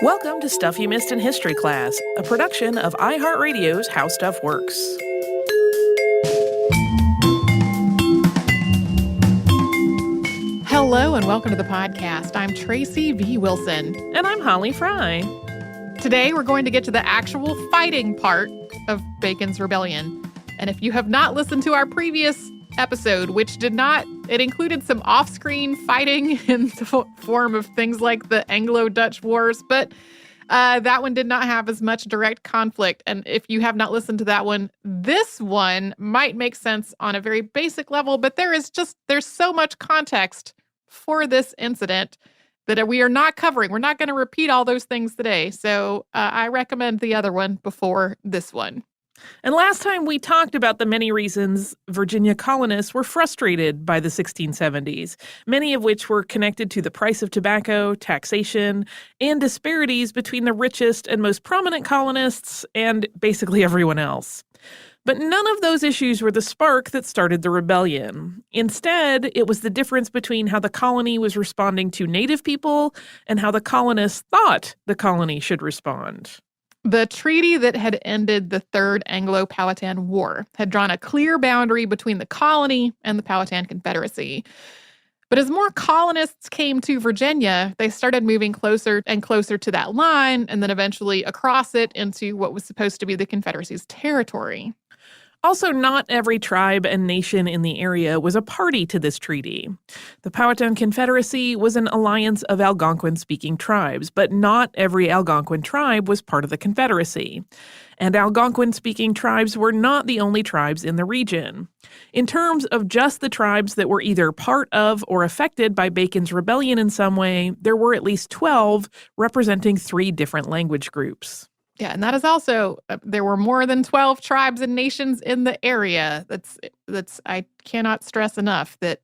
Welcome to Stuff You Missed in History Class, a production of iHeartRadio's How Stuff Works. Hello and welcome to the podcast. I'm Tracy V. Wilson. And I'm Holly Fry. Today we're going to get to the actual fighting part of Bacon's Rebellion. And if you have not listened to our previous episode, which it included some off-screen fighting in the form of things like the Anglo-Dutch Wars, but that one did not have as much direct conflict. And if you have not listened to that one, this one might make sense on a very basic level, but there's so much context for this incident that we are not covering. We're not going to repeat all those things today. So I recommend the other one before this one. And last time we talked about the many reasons Virginia colonists were frustrated by the 1670s, many of which were connected to the price of tobacco, taxation, and disparities between the richest and most prominent colonists and basically everyone else. But none of those issues were the spark that started the rebellion. Instead, it was the difference between how the colony was responding to native people and how the colonists thought the colony should respond. The treaty that had ended the Third Anglo-Powhatan War had drawn a clear boundary between the colony and the Powhatan Confederacy. But as more colonists came to Virginia, they started moving closer and closer to that line, and then eventually across it into what was supposed to be the Confederacy's territory. Also, not every tribe and nation in the area was a party to this treaty. The Powhatan Confederacy was an alliance of Algonquin-speaking tribes, but not every Algonquin tribe was part of the Confederacy. And Algonquin-speaking tribes were not the only tribes in the region. In terms of just the tribes that were either part of or affected by Bacon's rebellion in some way, there were at least 12 representing 3 different language groups. Yeah, and that is also, there were more than 12 tribes and nations in the area. That's I cannot stress enough that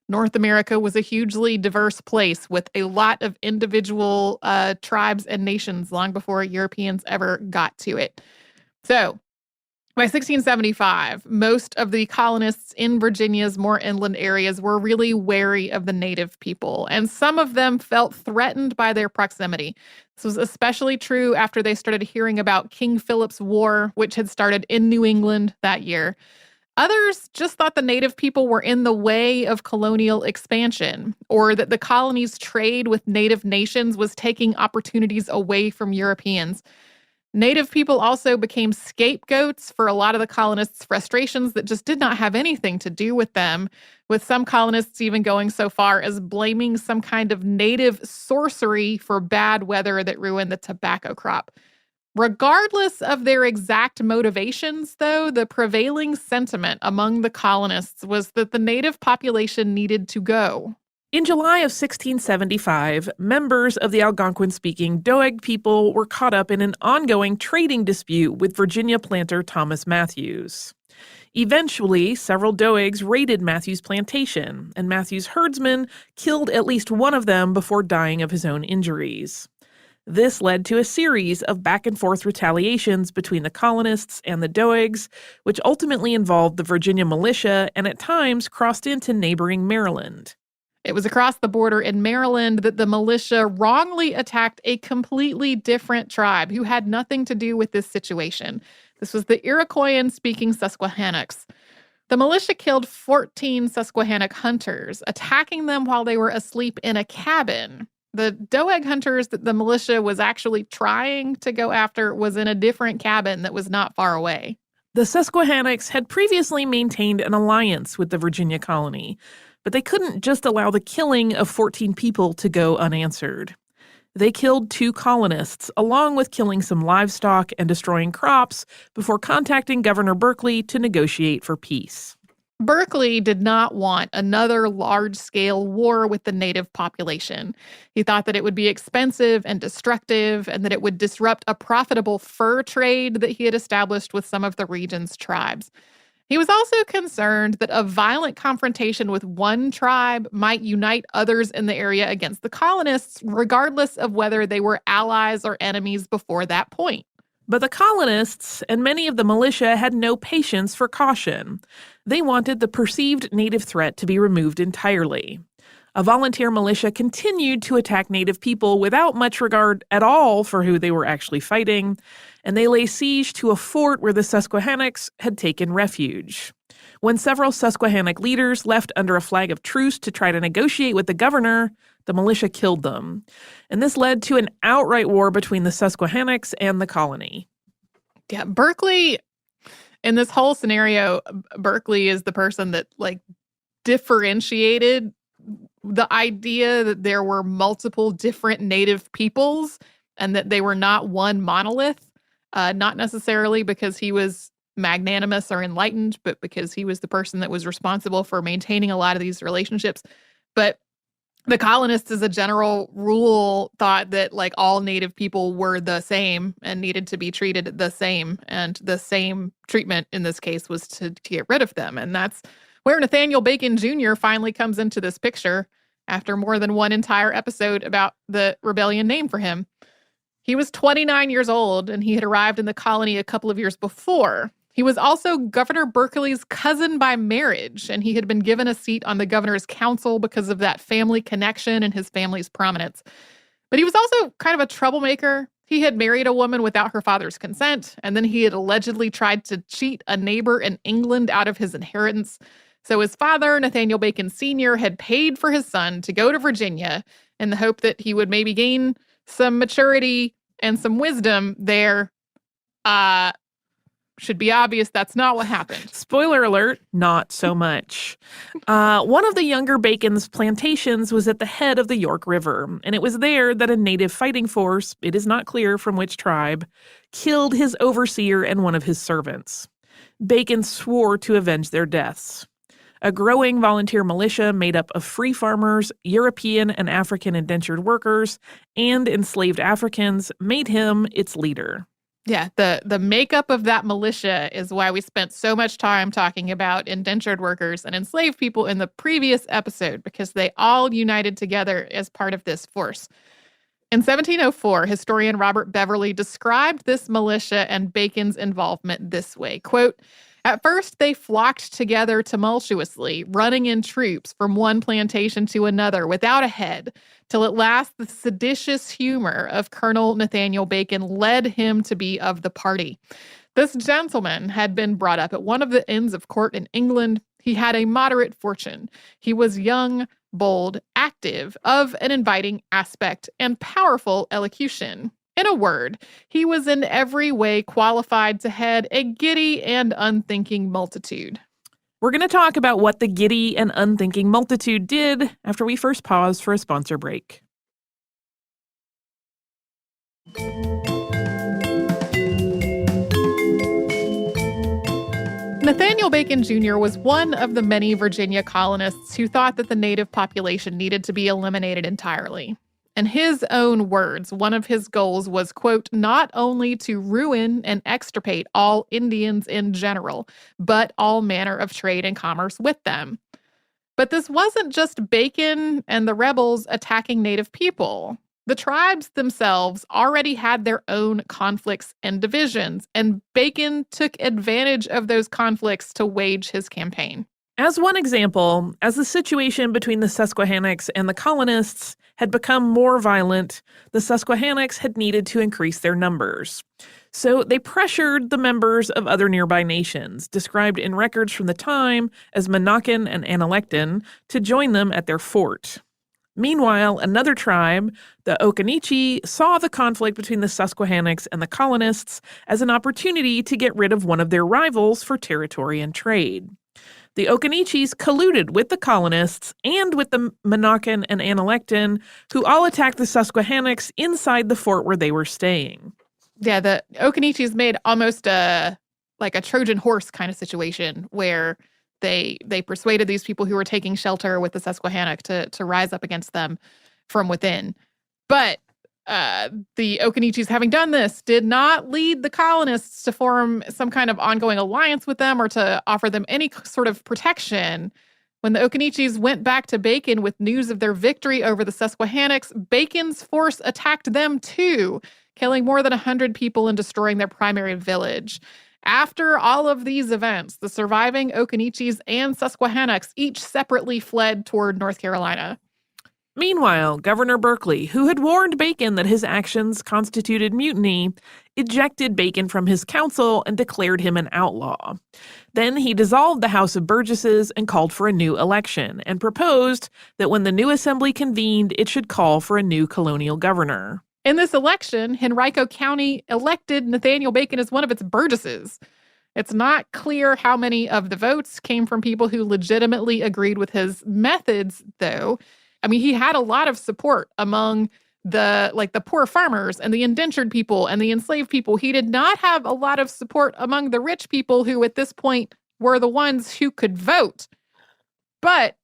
North America was a hugely diverse place with a lot of individual tribes and nations long before Europeans ever got to it. So by 1675, most of the colonists in Virginia's more inland areas were really wary of the native people, and some of them felt threatened by their proximity. This was especially true after they started hearing about King Philip's War, which had started in New England that year. Others just thought the native people were in the way of colonial expansion, or that the colony's trade with native nations was taking opportunities away from Europeans. Native people also became scapegoats for a lot of the colonists' frustrations that just did not have anything to do with them, with some colonists even going so far as blaming some kind of native sorcery for bad weather that ruined the tobacco crop. Regardless of their exact motivations, though, the prevailing sentiment among the colonists was that the native population needed to go. In July of 1675, members of the Algonquin-speaking Doeg people were caught up in an ongoing trading dispute with Virginia planter Thomas Matthews. Eventually, several Doegs raided Matthews' plantation, and Matthews' herdsmen killed at least one of them before dying of his own injuries. This led to a series of back-and-forth retaliations between the colonists and the Doegs, which ultimately involved the Virginia militia and at times crossed into neighboring Maryland. It was across the border in Maryland that the militia wrongly attacked a completely different tribe who had nothing to do with this situation. This was the Iroquoian-speaking Susquehannocks. The militia killed 14 Susquehannock hunters, attacking them while they were asleep in a cabin. The Doeg hunters that the militia was actually trying to go after was in a different cabin that was not far away. The Susquehannocks had previously maintained an alliance with the Virginia colony, but they couldn't just allow the killing of 14 people to go unanswered. They killed 2 colonists, along with killing some livestock and destroying crops, before contacting Governor Berkeley to negotiate for peace. Berkeley did not want another large-scale war with the native population. He thought that it would be expensive and destructive, and that it would disrupt a profitable fur trade that he had established with some of the region's tribes. He was also concerned that a violent confrontation with one tribe might unite others in the area against the colonists, regardless of whether they were allies or enemies before that point. But the colonists and many of the militia had no patience for caution. They wanted the perceived native threat to be removed entirely. A volunteer militia continued to attack Native people without much regard at all for who they were actually fighting, and they lay siege to a fort where the Susquehannocks had taken refuge. When several Susquehannock leaders left under a flag of truce to try to negotiate with the governor, the militia killed them. And this led to an outright war between the Susquehannocks and the colony. Yeah, Berkeley, in this whole scenario, Berkeley is the person that, differentiated the idea that there were multiple different Native peoples and that they were not one monolith, not necessarily because he was magnanimous or enlightened, but because he was the person that was responsible for maintaining a lot of these relationships. But the colonists, as a general rule, thought that all Native people were the same and needed to be treated the same. And the same treatment in this case was to get rid of them. And that's where Nathaniel Bacon Jr. finally comes into this picture after more than one entire episode about the rebellion named for him. He was 29 years old, and he had arrived in the colony a couple of years before. He was also Governor Berkeley's cousin by marriage, and he had been given a seat on the governor's council because of that family connection and his family's prominence. But he was also kind of a troublemaker. He had married a woman without her father's consent, and then he had allegedly tried to cheat a neighbor in England out of his inheritance. So his father, Nathaniel Bacon Sr., had paid for his son to go to Virginia in the hope that he would maybe gain some maturity and some wisdom there. Should be obvious that's not what happened. Spoiler alert, not so much. One of the younger Bacon's plantations was at the head of the York River, and it was there that a native fighting force, it is not clear from which tribe, killed his overseer and one of his servants. Bacon swore to avenge their deaths. A growing volunteer militia made up of free farmers, European and African indentured workers, and enslaved Africans made him its leader. Yeah, the makeup of that militia is why we spent so much time talking about indentured workers and enslaved people in the previous episode, because they all united together as part of this force. In 1704, historian Robert Beverly described this militia and Bacon's involvement this way, quote, "At first, they flocked together tumultuously, running in troops from one plantation to another without a head, till at last the seditious humor of Colonel Nathaniel Bacon led him to be of the party. This gentleman had been brought up at one of the Inns of Court in England. He had a moderate fortune. He was young, bold, active, of an inviting aspect, and powerful elocution. In a word, he was in every way qualified to head a giddy and unthinking multitude." We're going to talk about what the giddy and unthinking multitude did after we first pause for a sponsor break. Nathaniel Bacon Jr. was one of the many Virginia colonists who thought that the native population needed to be eliminated entirely. In his own words, one of his goals was, quote, "not only to ruin and extirpate all Indians in general, but all manner of trade and commerce with them." But this wasn't just Bacon and the rebels attacking Native people. The tribes themselves already had their own conflicts and divisions, and Bacon took advantage of those conflicts to wage his campaign. As one example, as the situation between the Susquehannocks and the colonists had become more violent, the Susquehannocks had needed to increase their numbers. So they pressured the members of other nearby nations, described in records from the time as Monacan and Analecton, to join them at their fort. Meanwhile, another tribe, the Occaneechi, saw the conflict between the Susquehannocks and the colonists as an opportunity to get rid of one of their rivals for territory and trade. The Occaneechis colluded with the colonists and with the Monacan and Analecton, who all attacked the Susquehannocks inside the fort where they were staying. Yeah, the Occaneechis made almost a Trojan horse kind of situation where they persuaded these people who were taking shelter with the Susquehannock to rise up against them from within. But the Occaneechis, having done this, did not lead the colonists to form some kind of ongoing alliance with them or to offer them any sort of protection. When the Occaneechis went back to Bacon with news of their victory over the Susquehannocks, Bacon's force attacked them too, killing more than 100 people and destroying their primary village. After all of these events, the surviving Occaneechis and Susquehannocks each separately fled toward North Carolina. Meanwhile, Governor Berkeley, who had warned Bacon that his actions constituted mutiny, ejected Bacon from his council and declared him an outlaw. Then he dissolved the House of Burgesses and called for a new election, and proposed that when the new assembly convened, it should call for a new colonial governor. In this election, Henrico County elected Nathaniel Bacon as one of its burgesses. It's not clear how many of the votes came from people who legitimately agreed with his methods, though. I mean, he had a lot of support among the poor farmers and the indentured people and the enslaved people. He did not have a lot of support among the rich people who at this point were the ones who could vote. But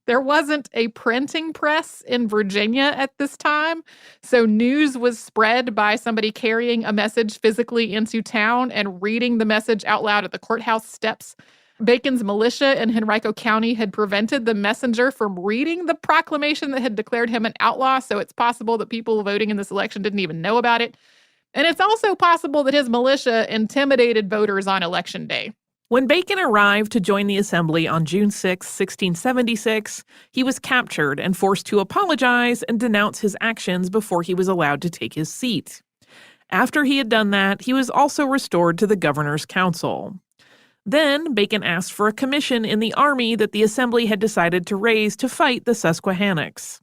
there wasn't a printing press in Virginia at this time, so news was spread by somebody carrying a message physically into town and reading the message out loud at the courthouse steps. Bacon's militia in Henrico County had prevented the messenger from reading the proclamation that had declared him an outlaw, so it's possible that people voting in this election didn't even know about it. And it's also possible that his militia intimidated voters on Election Day. When Bacon arrived to join the assembly on June 6, 1676, he was captured and forced to apologize and denounce his actions before he was allowed to take his seat. After he had done that, he was also restored to the governor's council. Then, Bacon asked for a commission in the army that the assembly had decided to raise to fight the Susquehannocks.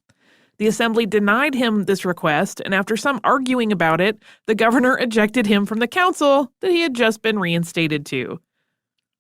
The assembly denied him this request, and after some arguing about it, the governor ejected him from the council that he had just been reinstated to.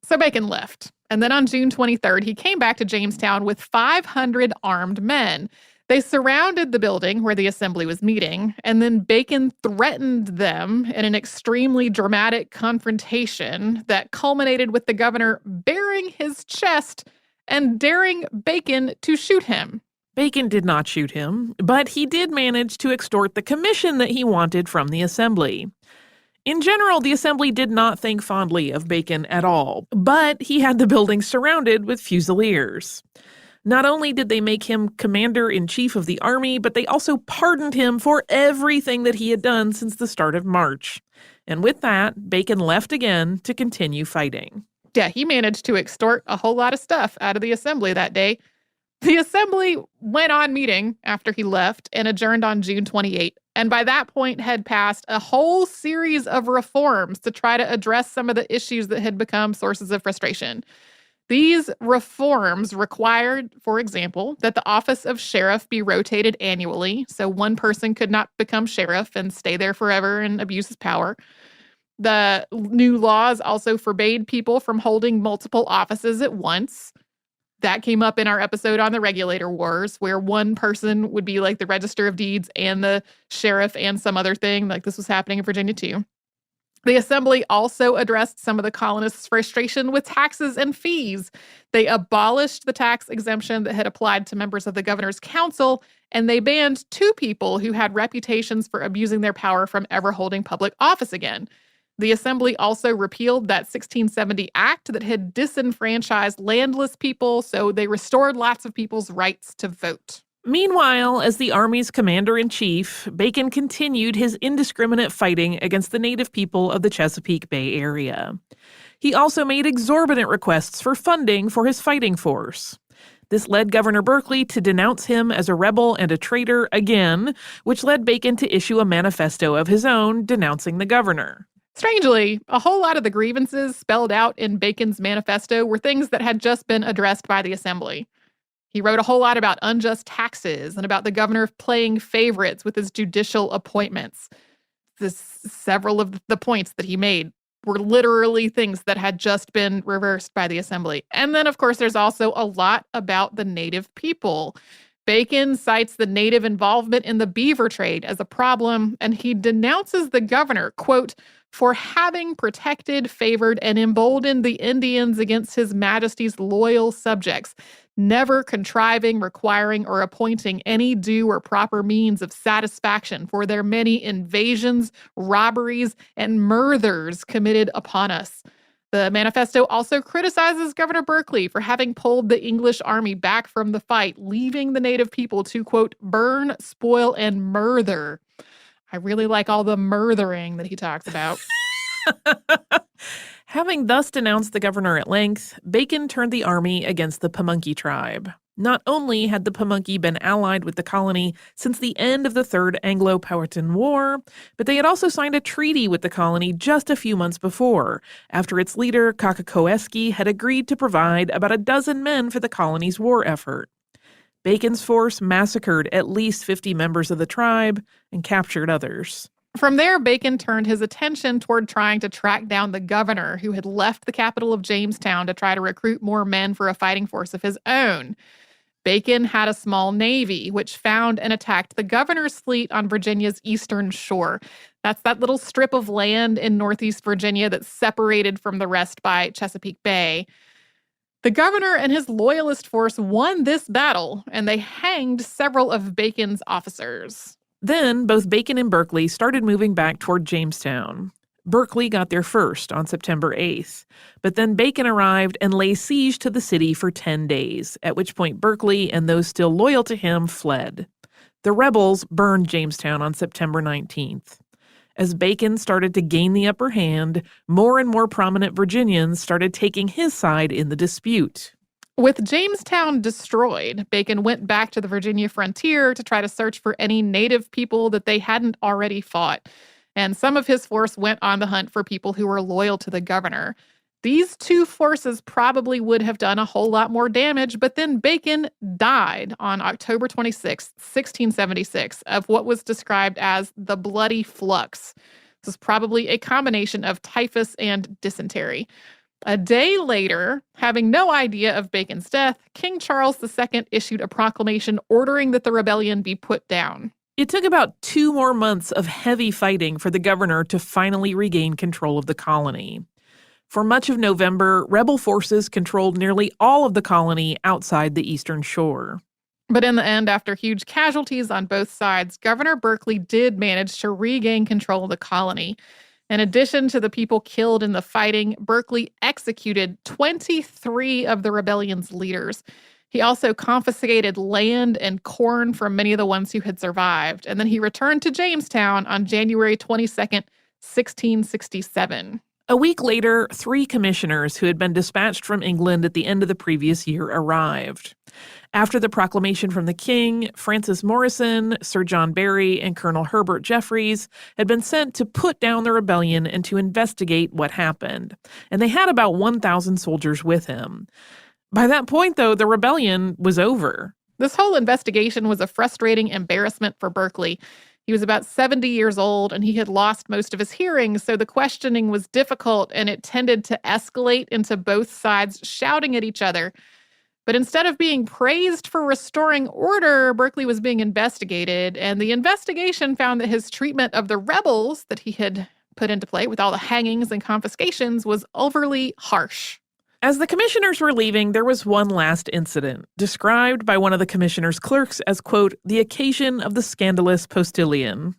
So Bacon left, and then on June 23rd, he came back to Jamestown with 500 armed men. They surrounded the building where the assembly was meeting, and then Bacon threatened them in an extremely dramatic confrontation that culminated with the governor baring his chest and daring Bacon to shoot him. Bacon did not shoot him, but he did manage to extort the commission that he wanted from the assembly. In general, the assembly did not think fondly of Bacon at all, but he had the building surrounded with fusiliers. Not only did they make him commander-in-chief of the army, but they also pardoned him for everything that he had done since the start of March. And with that, Bacon left again to continue fighting. Yeah, he managed to extort a whole lot of stuff out of the assembly that day. The assembly went on meeting after he left and adjourned on June 28, and by that point had passed a whole series of reforms to try to address some of the issues that had become sources of frustration. These reforms required, for example, that the office of sheriff be rotated annually, so one person could not become sheriff and stay there forever and abuse his power. The new laws also forbade people from holding multiple offices at once. That came up in our episode on the Regulator Wars, where one person would be like the Register of Deeds and the sheriff and some other thing. Like this was happening in Virginia too. The assembly also addressed some of the colonists' frustration with taxes and fees. They abolished the tax exemption that had applied to members of the governor's council, and they banned 2 people who had reputations for abusing their power from ever holding public office again. The assembly also repealed that 1670 act that had disenfranchised landless people, so they restored lots of people's rights to vote. Meanwhile, as the army's commander-in-chief, Bacon continued his indiscriminate fighting against the native people of the Chesapeake Bay area. He also made exorbitant requests for funding for his fighting force. This led Governor Berkeley to denounce him as a rebel and a traitor again, which led Bacon to issue a manifesto of his own denouncing the governor. Strangely, a whole lot of the grievances spelled out in Bacon's manifesto were things that had just been addressed by the assembly. He wrote a whole lot about unjust taxes and about the governor playing favorites with his judicial appointments. Several of the points that he made were literally things that had just been reversed by the assembly. And then, of course, there's also a lot about the native people. Bacon cites the native involvement in the beaver trade as a problem, and he denounces the governor, quote, for having protected, favored, and emboldened the Indians against his majesty's loyal subjects, never contriving, requiring, or appointing any due or proper means of satisfaction for their many invasions, robberies, and murders committed upon us. The manifesto also criticizes Governor Berkeley for having pulled the English army back from the fight, leaving the native people to, quote, burn, spoil, and murder. I really like all the murthering that he talks about. Having thus denounced the governor at length, Bacon turned the army against the Pamunkey tribe. Not only had the Pamunkey been allied with the colony since the end of the Third Anglo-Powhatan War, but they had also signed a treaty with the colony just a few months before, after its leader, Kakakoeski, had agreed to provide about a dozen men for the colony's war effort. Bacon's force massacred at least 50 members of the tribe and captured others. From there, Bacon turned his attention toward trying to track down the governor who had left the capital of Jamestown to try to recruit more men for a fighting force of his own. Bacon had a small navy, which found and attacked the governor's fleet on Virginia's eastern shore. That's that little strip of land in northeast Virginia that's separated from the rest by Chesapeake Bay. The governor and his loyalist force won this battle, and they hanged several of Bacon's officers. Then, both Bacon and Berkeley started moving back toward Jamestown. Berkeley got there first on September 8th, but then Bacon arrived and lay siege to the city for 10 days, at which point Berkeley and those still loyal to him fled. The rebels burned Jamestown on September 19th. As Bacon started to gain the upper hand, more and more prominent Virginians started taking his side in the dispute. With Jamestown destroyed, Bacon went back to the Virginia frontier to try to search for any native people that they hadn't already fought. And some of his force went on the hunt for people who were loyal to the governor. These two forces probably would have done a whole lot more damage, but then Bacon died on October 26, 1676, of what was described as the bloody flux. This was probably a combination of typhus and dysentery. A day later, having no idea of Bacon's death, King Charles II issued a proclamation ordering that the rebellion be put down. It took about 2 more months of heavy fighting for the governor to finally regain control of the colony. For much of November, rebel forces controlled nearly all of the colony outside the eastern shore. But in the end, after huge casualties on both sides, Governor Berkeley did manage to regain control of the colony. In addition to the people killed in the fighting, Berkeley executed 23 of the rebellion's leaders. He also confiscated land and corn from many of the ones who had survived, and then he returned to Jamestown on January 22nd, 1667. A week later, 3 commissioners who had been dispatched from England at the end of the previous year arrived. After the proclamation from the king, Francis Morrison, Sir John Barry, and Colonel Herbert Jeffreys had been sent to put down the rebellion and to investigate what happened. And they had about 1,000 soldiers with him. By that point, though, the rebellion was over. This whole investigation was a frustrating embarrassment for Berkeley. He was about 70 years old, and he had lost most of his hearing, so the questioning was difficult, and it tended to escalate into both sides shouting at each other. But instead of being praised for restoring order, Berkeley was being investigated, and the investigation found that his treatment of the rebels that he had put into play with all the hangings and confiscations was overly harsh. As the commissioners were leaving, there was one last incident, described by one of the commissioners' clerks as, quote, the occasion of the scandalous postilion.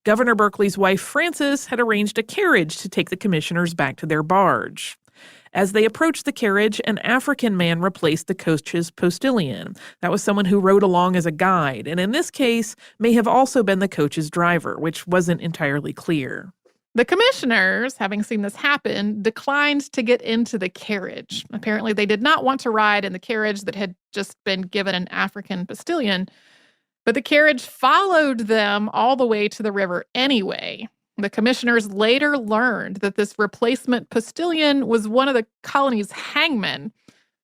Governor Berkeley's wife, Frances, had arranged a carriage to take the commissioners back to their barge. As they approached the carriage, an African man replaced the coach's postilion. That was someone who rode along as a guide, and in this case, may have also been the coach's driver, which wasn't entirely clear. The commissioners, having seen this happen, declined to get into the carriage. Apparently, they did not want to ride in the carriage that had just been given an African postilion. But the carriage followed them all the way to the river anyway. The commissioners later learned that this replacement postilion was one of the colony's hangmen.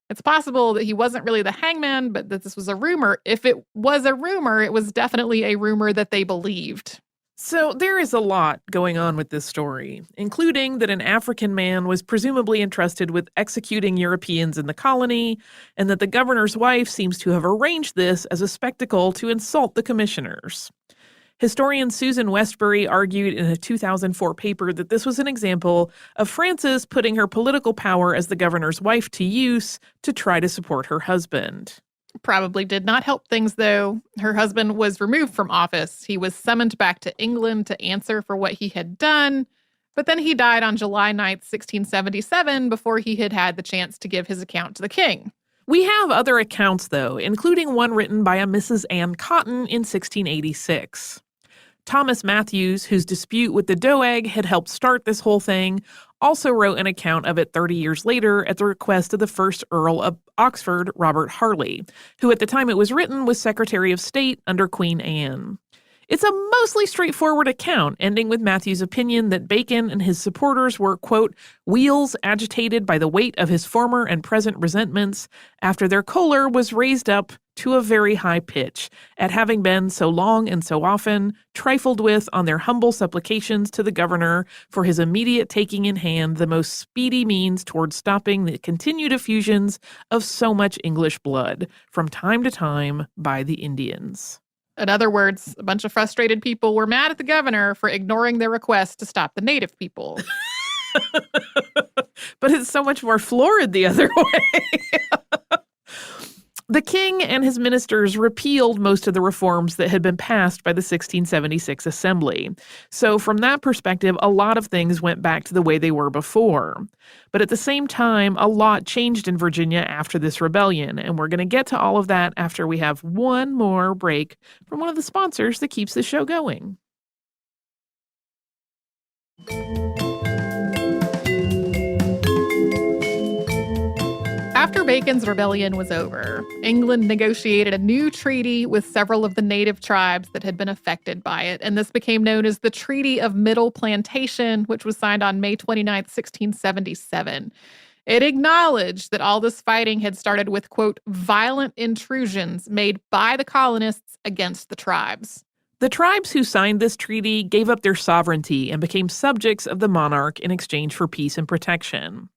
It's possible that he wasn't really the hangman, but that this was a rumor. If it was a rumor, it was definitely a rumor that they believed. So there is a lot going on with this story, including that an African man was presumably entrusted with executing Europeans in the colony, and that the governor's wife seems to have arranged this as a spectacle to insult the commissioners. Historian Susan Westbury argued in a 2004 paper that this was an example of Frances putting her political power as the governor's wife to use to try to support her husband. Probably did not help things, though. Her husband was removed from office. He was summoned back to England to answer for what he had done, but then he died on July 9th, 1677, before he had had the chance to give his account to the king. We have other accounts, though, including one written by a Mrs. Ann Cotton in 1686. Thomas Matthews, whose dispute with the Doeg had helped start this whole thing, also wrote an account of it 30 years later at the request of the first Earl of Oxford, Robert Harley, who at the time it was written was Secretary of State under Queen Anne. It's a mostly straightforward account, ending with Matthew's opinion that Bacon and his supporters were, quote, wheels agitated by the weight of his former and present resentments after their choler was raised up to a very high pitch, at having been so long and so often trifled with on their humble supplications to the governor for his immediate taking in hand the most speedy means toward stopping the continued effusions of so much English blood from time to time by the Indians. In other words, a bunch of frustrated people were mad at the governor for ignoring their request to stop the native people. But it's so much more florid the other way. The king and his ministers repealed most of the reforms that had been passed by the 1676 Assembly. So from that perspective, a lot of things went back to the way they were before. But at the same time, a lot changed in Virginia after this rebellion, and we're going to get to all of that after we have one more break from one of the sponsors that keeps the show going. After Bacon's rebellion was over, England negotiated a new treaty with several of the native tribes that had been affected by it, and this became known as the Treaty of Middle Plantation, which was signed on May 29, 1677. It acknowledged that all this fighting had started with, quote, violent intrusions made by the colonists against the tribes. The tribes who signed this treaty gave up their sovereignty and became subjects of the monarch in exchange for peace and protection.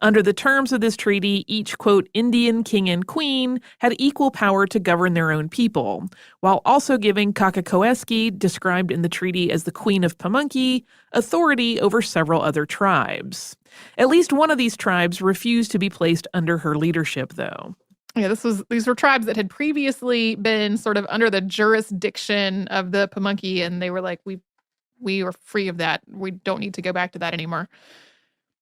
Under the terms of this treaty, each, quote, Indian king and queen had equal power to govern their own people, while also giving Kakakoeski, described in the treaty as the Queen of Pamunkey, authority over several other tribes. At least one of these tribes refused to be placed under her leadership, though. Yeah, these were tribes that had previously been sort of under the jurisdiction of the Pamunkey, and they were like, we are free of that. We don't need to go back to that anymore.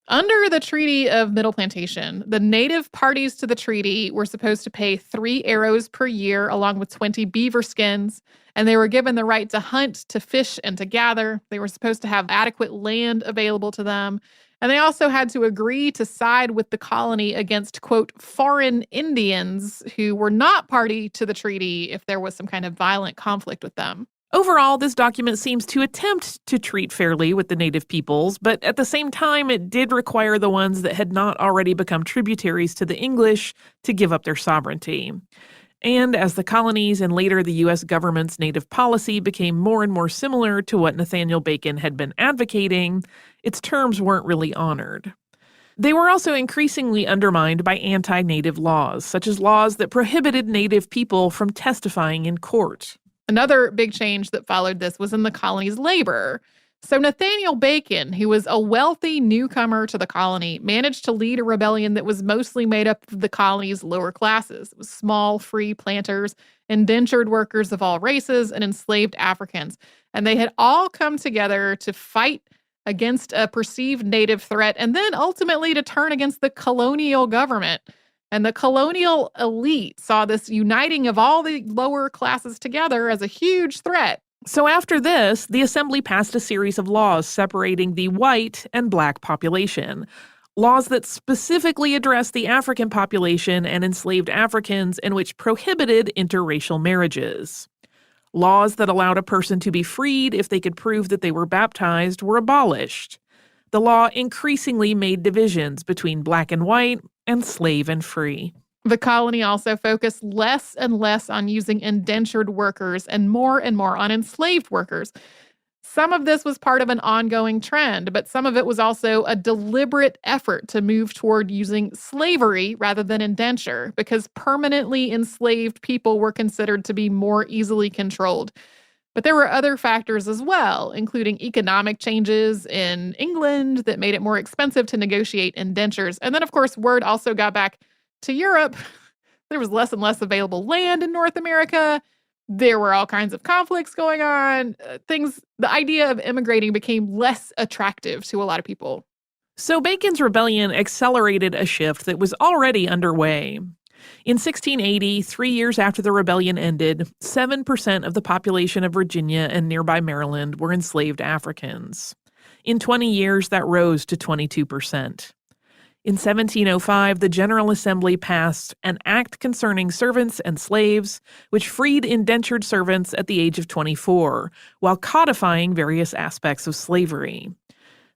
Under the Treaty of Middle Plantation, the native parties to the treaty were supposed to pay 3 arrows per year along with 20 beaver skins, and they were given the right to hunt, to fish, and to gather. They were supposed to have adequate land available to them, and they also had to agree to side with the colony against, quote, foreign Indians who were not party to the treaty if there was some kind of violent conflict with them. Overall, this document seems to attempt to treat fairly with the native peoples, but at the same time, it did require the ones that had not already become tributaries to the English to give up their sovereignty. And as the colonies and later the U.S. government's native policy became more and more similar to what Nathaniel Bacon had been advocating, its terms weren't really honored. They were also increasingly undermined by anti-native laws, such as laws that prohibited native people from testifying in court. Another big change that followed this was in the colony's labor. So Nathaniel Bacon, who was a wealthy newcomer to the colony, managed to lead a rebellion that was mostly made up of the colony's lower classes. It was small, free planters, indentured workers of all races, and enslaved Africans. And they had all come together to fight against a perceived native threat and then ultimately to turn against the colonial government. And the colonial elite saw this uniting of all the lower classes together as a huge threat. So after this, the Assembly passed a series of laws separating the white and black population. Laws that specifically addressed the African population and enslaved Africans and which prohibited interracial marriages. Laws that allowed a person to be freed if they could prove that they were baptized were abolished. The law increasingly made divisions between black and white and slave and free. The colony also focused less and less on using indentured workers and more on enslaved workers. Some of this was part of an ongoing trend, but some of it was also a deliberate effort to move toward using slavery rather than indenture, because permanently enslaved people were considered to be more easily controlled. But there were other factors as well, including economic changes in England that made it more expensive to negotiate indentures. And then, of course, word also got back to Europe. There was less and less available land in North America. There were all kinds of conflicts going on. The idea of immigrating became less attractive to a lot of people. So Bacon's rebellion accelerated a shift that was already underway. In 1680, 3 years after the rebellion ended, 7% of the population of Virginia and nearby Maryland were enslaved Africans. In 20 years, that rose to 22%. In 1705, the General Assembly passed an act concerning servants and slaves, which freed indentured servants at the age of 24, while codifying various aspects of slavery.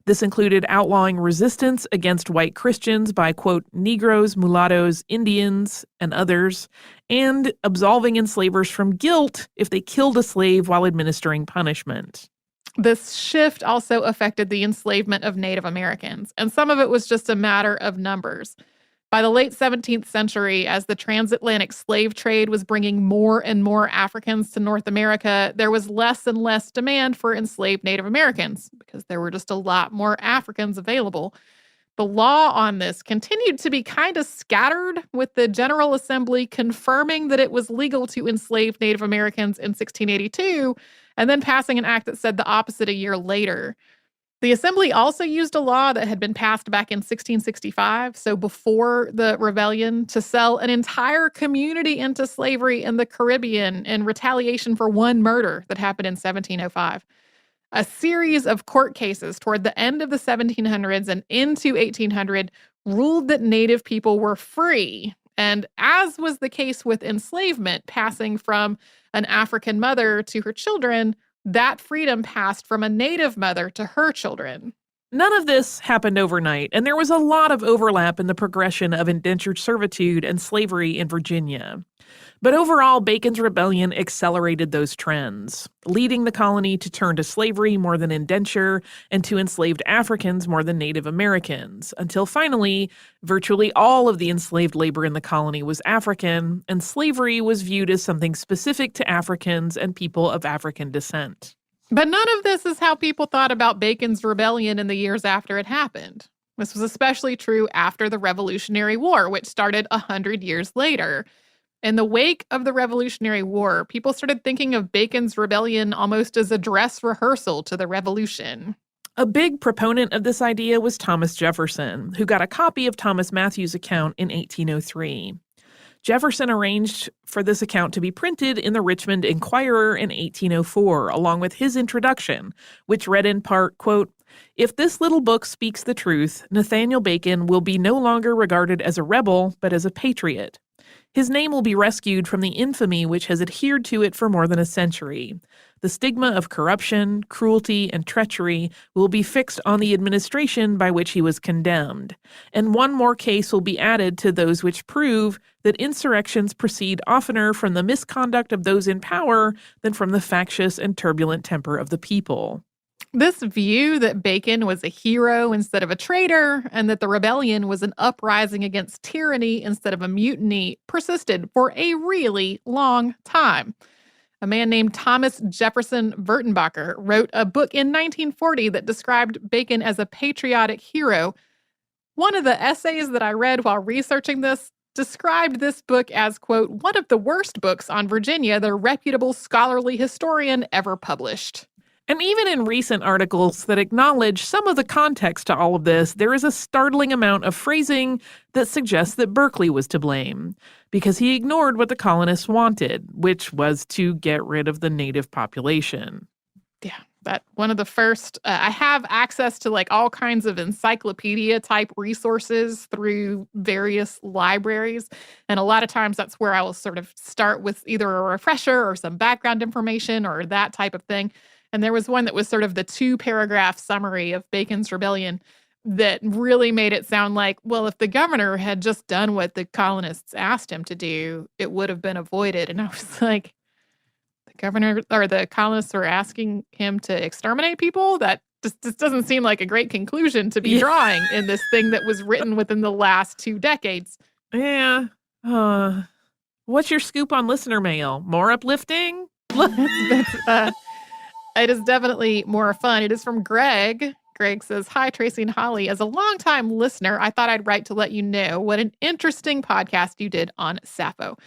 This included outlawing resistance against white Christians by, quote, Negroes, mulattoes, Indians, and others, and absolving enslavers from guilt if they killed a slave while administering punishment. This shift also affected the enslavement of Native Americans, and some of it was just a matter of numbers. By the late 17th century, as the transatlantic slave trade was bringing more and more Africans to North America, there was less and less demand for enslaved Native Americans because there were just a lot more Africans available. The law on this continued to be kind of scattered, with the General Assembly confirming that it was legal to enslave Native Americans in 1682 and then passing an act that said the opposite a year later. The Assembly also used a law that had been passed back in 1665, so before the rebellion, to sell an entire community into slavery in the Caribbean in retaliation for one murder that happened in 1705. A series of court cases toward the end of the 1700s and into 1800 ruled that Native people were free. And as was the case with enslavement, passing from an African mother to her children, that freedom passed from a Native mother to her children. None of this happened overnight, and there was a lot of overlap in the progression of indentured servitude and slavery in Virginia. But overall, Bacon's rebellion accelerated those trends, leading the colony to turn to slavery more than indenture and to enslaved Africans more than Native Americans, until finally, virtually all of the enslaved labor in the colony was African, and slavery was viewed as something specific to Africans and people of African descent. But none of this is how people thought about Bacon's rebellion in the years after it happened. This was especially true after the Revolutionary War, which started 100 years later. In the wake of the Revolutionary War, people started thinking of Bacon's rebellion almost as a dress rehearsal to the revolution. A big proponent of this idea was Thomas Jefferson, who got a copy of Thomas Matthews' account in 1803. Jefferson arranged for this account to be printed in the Richmond Enquirer in 1804, along with his introduction, which read in part, quote, "If this little book speaks the truth, Nathaniel Bacon will be no longer regarded as a rebel, but as a patriot. His name will be rescued from the infamy which has adhered to it for more than a century. The stigma of corruption, cruelty, and treachery will be fixed on the administration by which he was condemned, and one more case will be added to those which prove that insurrections proceed oftener from the misconduct of those in power than from the factious and turbulent temper of the people." This view that Bacon was a hero instead of a traitor, and that the rebellion was an uprising against tyranny instead of a mutiny, persisted for a really long time. A man named Thomas Jefferson Wertenbacher wrote a book in 1940 that described Bacon as a patriotic hero. One of the essays that I read while researching this described this book as, quote, one of the worst books on Virginia the reputable scholarly historian ever published. And even in recent articles that acknowledge some of the context to all of this, there is a startling amount of phrasing that suggests that Berkeley was to blame, because he ignored what the colonists wanted, which was to get rid of the native population. Yeah, that one of the first, I have access to like all kinds of encyclopedia type resources through various libraries. And a lot of times that's where I will sort of start with either a refresher or some background information or that type of thing. And there was one that was sort of the 2-paragraph summary of Bacon's rebellion that really made it sound like, well, if the governor had just done what the colonists asked him to do, it would have been avoided. And I was like, the governor or the colonists were asking him to exterminate people? That just doesn't seem like a great conclusion to be drawing in this thing that was written within the last 2 decades. Yeah. What's your scoop on listener mail? More uplifting? It is definitely more fun. It is from Greg. Greg says, "Hi, Tracy and Holly. As a longtime listener, I thought I'd write to let you know what an interesting podcast you did on Sappho.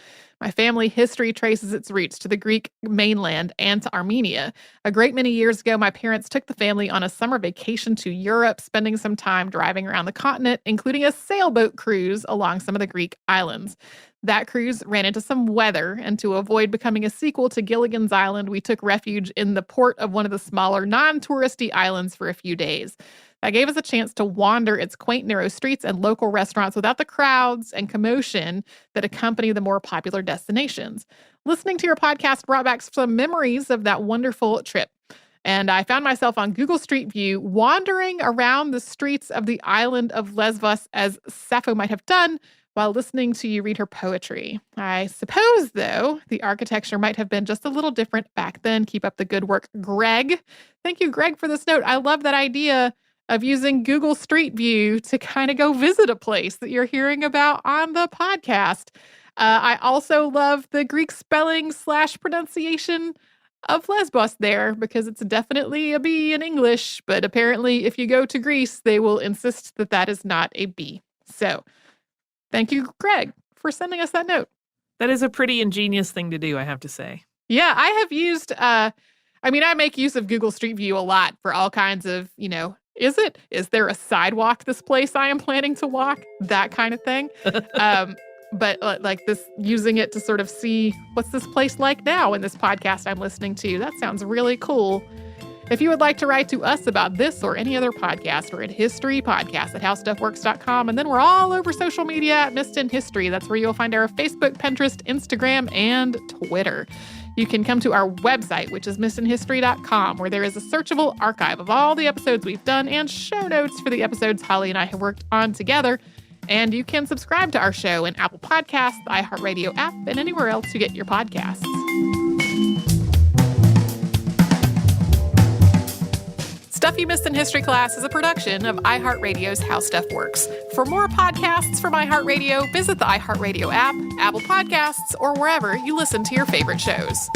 My family history traces its roots to the Greek mainland and to Armenia. A great many years ago, my parents took the family on a summer vacation to Europe, spending some time driving around the continent, including a sailboat cruise along some of the Greek islands. That cruise ran into some weather, and to avoid becoming a sequel to Gilligan's Island, we took refuge in the port of one of the smaller, non-touristy islands for a few days. That gave us a chance to wander its quaint, narrow streets and local restaurants without the crowds and commotion that accompany the more popular destinations. Listening to your podcast brought back some memories of that wonderful trip. And I found myself on Google Street View wandering around the streets of the island of Lesbos as Sappho might have done while listening to you read her poetry. I suppose, though, the architecture might have been just a little different back then. Keep up the good work, Greg. Thank you, Greg, for this note. I love that idea of using Google Street View to kind of go visit a place that you're hearing about on the podcast. I also love the Greek spelling / pronunciation of Lesbos there, because it's definitely a B in English, but apparently if you go to Greece, they will insist that that is not a B. So thank you, Greg, for sending us that note. That is a pretty ingenious thing to do, I have to say. Yeah, I have used, I make use of Google Street View a lot for all kinds of, is there a sidewalk this place I am planning to walk? That kind of thing. But like this, using it to sort of see what's this place like now in this podcast I'm listening to. That sounds really cool. If you would like to write to us about this or any other podcast, we're at historypodcast@howstuffworks.com. And then we're all over social media at Missed in History. That's where you'll find our Facebook, Pinterest, Instagram, and Twitter. You can come to our website, which is missedinhistory.com, where there is a searchable archive of all the episodes we've done and show notes for the episodes Holly and I have worked on together. And you can subscribe to our show in Apple Podcasts, the iHeartRadio app, and anywhere else you get your podcasts. Stuff You Missed in History Class is a production of iHeartRadio's How Stuff Works. For more podcasts from iHeartRadio, visit the iHeartRadio app, Apple Podcasts, or wherever you listen to your favorite shows.